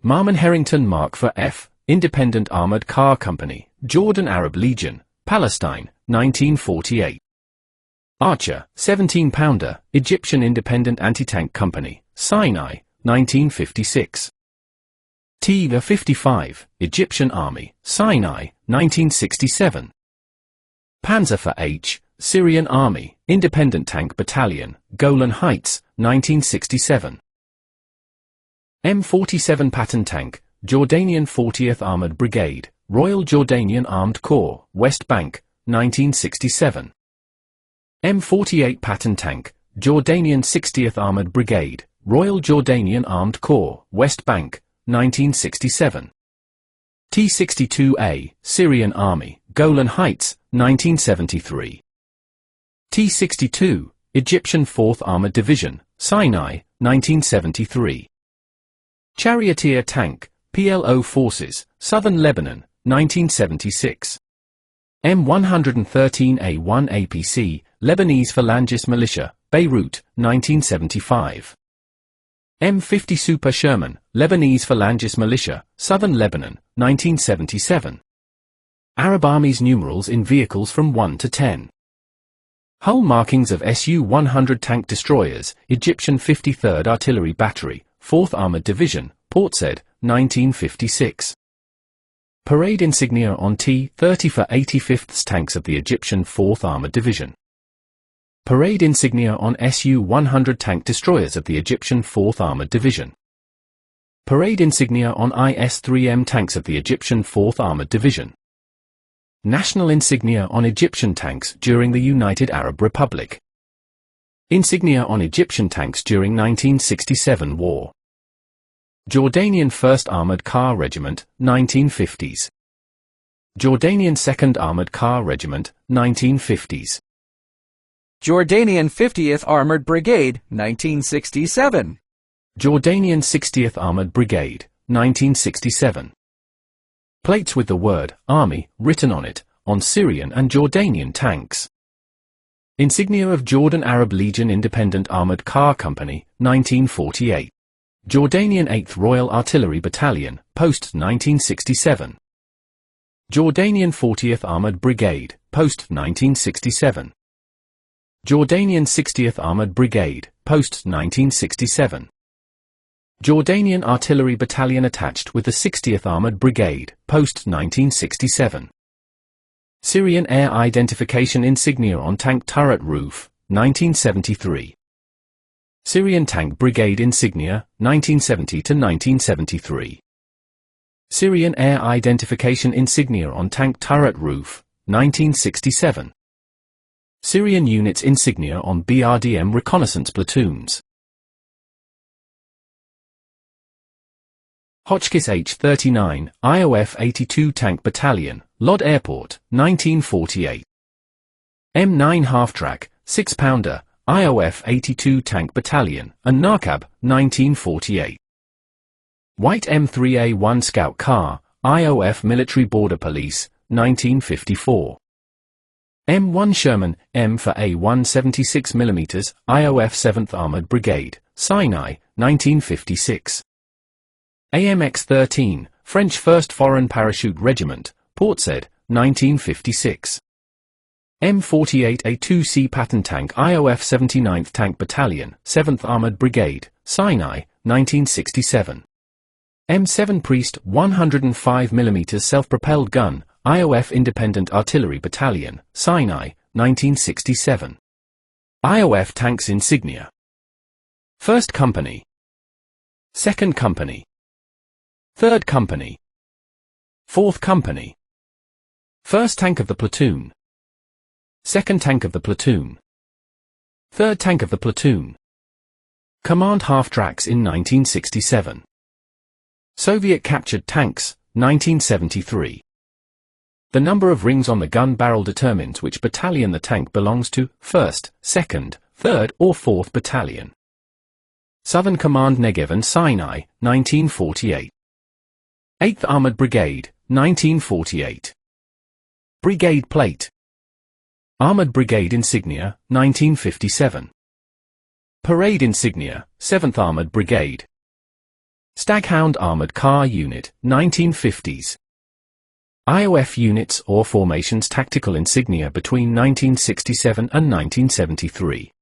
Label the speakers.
Speaker 1: Marmon Heringston Mark IV F, Independent Armored Car Company, Jordan Arab Legion, Palestine, 1948. Archer, 17-pounder, Egyptian Independent Anti-Tank Company, Sinai, 1956. T-55, Egyptian Army, Sinai, 1967. Panzer IV H, Syrian Army, Independent Tank Battalion, Golan Heights, 1967. M47 Patton Tank, Jordanian 40th Armored Brigade, Royal Jordanian Armed Corps, West Bank, 1967. M48 Patton Tank, Jordanian 60th Armored Brigade, Royal Jordanian Armed Corps, West Bank, 1967. T-62A, Syrian Army, Golan Heights, 1973. T-62, Egyptian 4th Armored Division, Sinai, 1973. Charioteer Tank, PLO Forces, Southern Lebanon, 1976. M113A1 APC, Lebanese Phalangist Militia, Beirut, 1975. M50 Super Sherman, Lebanese Phalangist Militia, Southern Lebanon, 1977. Arab Army's numerals in vehicles from 1 to 10. Hull markings of Su-100 tank destroyers, Egyptian 53rd Artillery Battery, 4th Armored Division, Port Said, 1956. Parade insignia on T-30 for 85th tanks of the Egyptian 4th Armored Division. Parade insignia on Su-100 tank destroyers of the Egyptian 4th Armored Division. Parade insignia on IS-3M tanks of the Egyptian 4th Armored Division. National insignia on Egyptian tanks during the United Arab Republic. Insignia on Egyptian tanks during 1967 war. Jordanian 1st Armored Car Regiment, 1950s. Jordanian 2nd Armored Car Regiment, 1950s.
Speaker 2: Jordanian 50th Armored Brigade, 1967.
Speaker 1: Jordanian 60th Armored Brigade, 1967. Plates with the word Army written on it, on Syrian and Jordanian tanks. Insignia of Jordan Arab Legion Independent Armored Car Company, 1948. Jordanian 8th Royal Artillery Battalion, Post 1967. Jordanian 40th Armored Brigade, Post 1967. Jordanian 60th Armored Brigade, Post 1967. Jordanian Artillery Battalion attached with the 60th Armored Brigade, Post 1967. Syrian Air Identification Insignia on Tank Turret Roof, 1973. Syrian Tank Brigade Insignia, 1970 to 1973. Syrian Air Identification Insignia on Tank Turret Roof, 1967. Syrian Units Insignia on BRDM Reconnaissance Platoons. Hotchkiss H-39, IOF 82 Tank Battalion, Lod Airport, 1948. M9 Half-Track, 6-pounder, IOF 82 Tank Battalion, and Narkab, 1948. White M3A1 Scout Car, IOF Military Border Police, 1954. M1 Sherman, M for A1 76mm, IOF 7th Armored Brigade, Sinai, 1956. AMX-13, French 1st Foreign Parachute Regiment, Port Said, 1956. M48A2C Patton Tank IOF 79th Tank Battalion, 7th Armored Brigade, Sinai, 1967. M7 Priest 105mm Self-Propelled Gun, IOF Independent Artillery Battalion, Sinai, 1967. IOF Tanks Insignia. 1st Company. 2nd Company. 3rd Company. 4th Company. 1st Tank of the Platoon. 2nd Tank of the Platoon. 3rd Tank of the Platoon. Command half-tracks in 1967. Soviet captured tanks, 1973. The number of rings on the gun barrel determines which battalion the tank belongs to, 1st, 2nd, 3rd or 4th Battalion. Southern Command Negev and Sinai, 1948. 8th Armored Brigade, 1948. Brigade Plate. Armored Brigade Insignia, 1957. Parade Insignia, 7th Armored Brigade. Staghound Armored Car Unit, 1950s. IOF units or formations tactical insignia between 1967 and 1973.